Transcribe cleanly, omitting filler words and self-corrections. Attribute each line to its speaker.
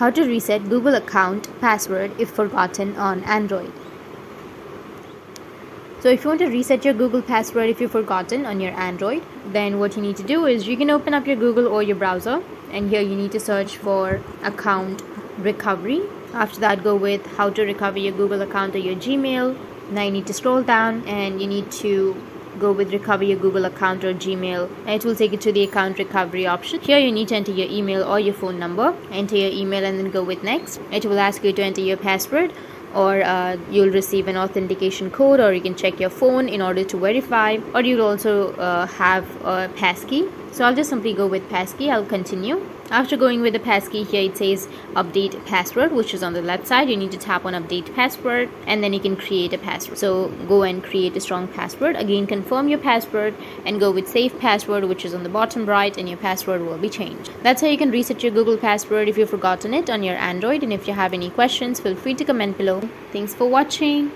Speaker 1: How to reset Google account password if forgotten on Android. So if you want to reset your Google password if you've forgotten on your Android, then what you need to do is you can open up your Google or your browser, and here you need to search for account recovery. After that, go with how to recover your Google account or your Gmail. Now you need to scroll down and you need to go with recover your Google account or Gmail, and it will take you to the account recovery option. Here you need to enter your email or your phone number. Enter your email and then go with next. It will ask you to enter your password, or you'll receive an authentication code, or you can check your phone in order to verify, or you'll also have a passkey. So I'll just simply go with passkey. I'll continue. After going with the passkey, here it says update password, which is on the left side. You need to tap on update password and then you can create a password. So go and create a strong password. Again, confirm your password and go with save password, which is on the bottom right, and your password will be changed. That's how you can reset your Google password if you've forgotten it on your Android. And if you have any questions, feel free to comment below. Thanks for watching.